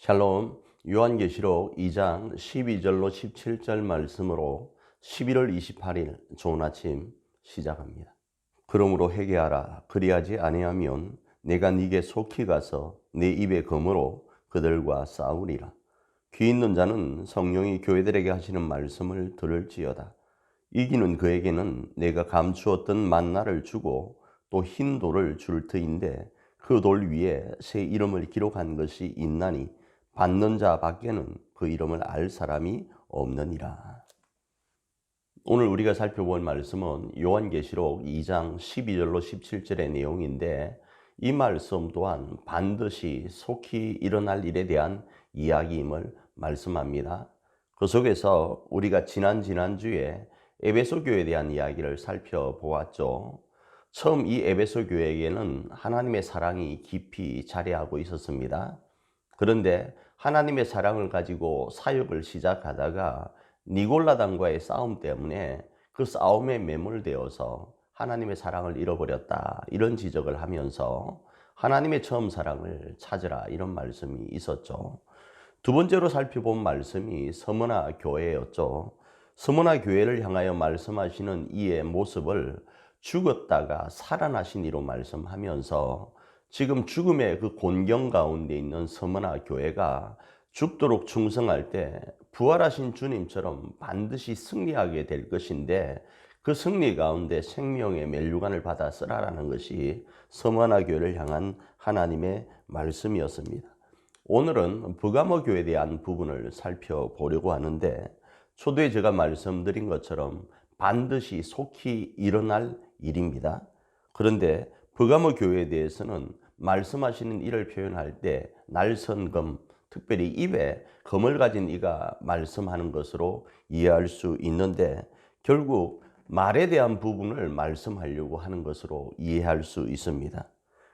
샬롬. 요한계시록 2장 12절로 17절 말씀으로 11월 28일 좋은 아침 시작합니다. 그러므로 회개하라. 그리하지 아니하면 내가 네게 속히 가서 내 입의 검으로 그들과 싸우리라. 귀 있는 자는 성령이 교회들에게 하시는 말씀을 들을지어다. 이기는 그에게는 내가 감추었던 만나를 주고 또 흰 돌을 줄 터인데 그 돌 위에 새 이름을 기록한 것이 있나니 받는 자 밖에는 그 이름을 알 사람이 없느니라. 오늘 우리가 살펴볼 말씀은 요한계시록 2장 12절로 17절의 내용인데, 이 말씀 또한 반드시 속히 일어날 일에 대한 이야기임을 말씀합니다. 그 속에서 우리가 지난주에 에베소 교회에 대한 이야기를 살펴보았죠. 처음 이 에베소 교회에게는 하나님의 사랑이 깊이 자리하고 있었습니다. 그런데 하나님의 사랑을 가지고 사역을 시작하다가 니골라당과의 싸움 때문에 그 싸움에 매몰되어서 하나님의 사랑을 잃어버렸다, 이런 지적을 하면서 하나님의 처음 사랑을 찾으라, 이런 말씀이 있었죠. 두 번째로 살펴본 말씀이 서머나 교회였죠. 서머나 교회를 향하여 말씀하시는 이의 모습을 죽었다가 살아나신 이로 말씀하면서 지금 죽음의 그 곤경 가운데 있는 서머나 교회가 죽도록 충성할 때 부활하신 주님처럼 반드시 승리하게 될 것인데, 그 승리 가운데 생명의 면류관을 받아 쓰라라는 것이 서머나 교회를 향한 하나님의 말씀이었습니다. 오늘은 버가모 교회에 대한 부분을 살펴보려고 하는데, 초두에 제가 말씀드린 것처럼 반드시 속히 일어날 일입니다. 그런데 버가모 교회에 대해서는 말씀하시는 이를 표현할 때 날선검, 특별히 입에 검을 가진 이가 말씀하는 것으로 이해할 수 있는데, 결국 말에 대한 부분을 말씀하려고 하는 것으로 이해할 수 있습니다.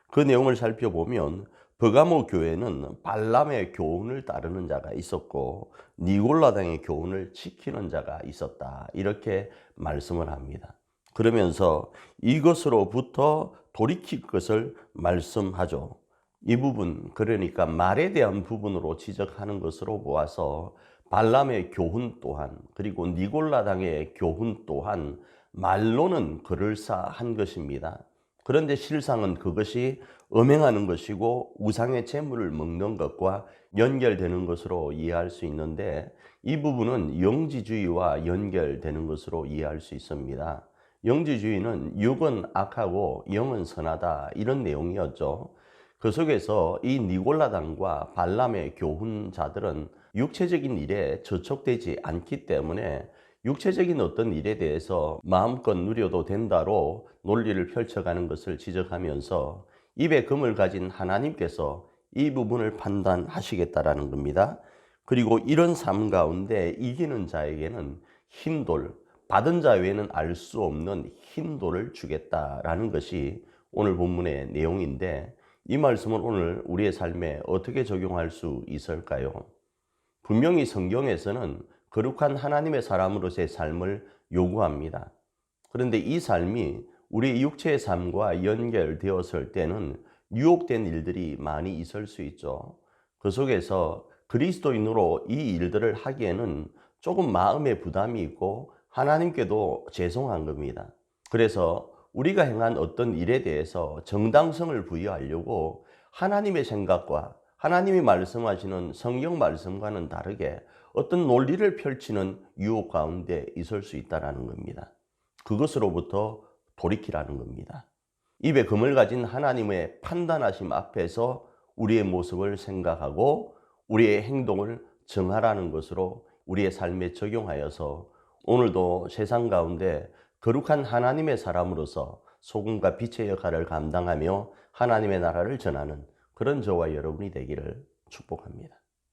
그 내용을 살펴보면 버가모 교회는 발람의 교훈을 따르는 자가 있었고 니골라당의 교훈을 지키는 자가 있었다, 이렇게 말씀을 합니다. 그러면서 이것으로부터 돌이킬 것을 말씀하죠. 이 부분, 그러니까 말에 대한 부분으로 지적하는 것으로 보아서 발람의 교훈 또한, 그리고 니골라당의 교훈 또한 말로는 그럴싸한 것입니다. 그런데 실상은 그것이 음행하는 것이고 우상의 재물을 먹는 것과 연결되는 것으로 이해할 수 있는데, 이 부분은 영지주의와 연결되는 것으로 이해할 수 있습니다. 영지주의는 육은 악하고 영은 선하다, 이런 내용이었죠. 그 속에서 이 니골라당과 발람의 교훈자들은 육체적인 일에 저촉되지 않기 때문에 육체적인 어떤 일에 대해서 마음껏 누려도 된다로 논리를 펼쳐가는 것을 지적하면서 입에 검을 가진 하나님께서 이 부분을 판단하시겠다라는 겁니다. 그리고 이런 삶 가운데 이기는 자에게는 흰 돌, 받은 자 외에는 알 수 없는 흰 돌을 주겠다라는 것이 오늘 본문의 내용인데, 이 말씀은 오늘 우리의 삶에 어떻게 적용할 수 있을까요? 분명히 성경에서는 거룩한 하나님의 사람으로서의 삶을 요구합니다. 그런데 이 삶이 우리 육체의 삶과 연결되었을 때는 유혹된 일들이 많이 있을 수 있죠. 그 속에서 그리스도인으로 이 일들을 하기에는 조금 마음의 부담이 있고 하나님께도 죄송한 겁니다. 그래서 우리가 행한 어떤 일에 대해서 정당성을 부여하려고 하나님의 생각과 하나님이 말씀하시는 성경 말씀과는 다르게 어떤 논리를 펼치는 유혹 가운데 있을 수 있다는 겁니다. 그것으로부터 돌이키라는 겁니다. 입에 검을 가진 하나님의 판단하심 앞에서 우리의 모습을 생각하고 우리의 행동을 정하라는 것으로 우리의 삶에 적용하여서 오늘도 세상 가운데 거룩한 하나님의 사람으로서 소금과 빛의 역할을 감당하며 하나님의 나라를 전하는 그런 저와 여러분이 되기를 축복합니다.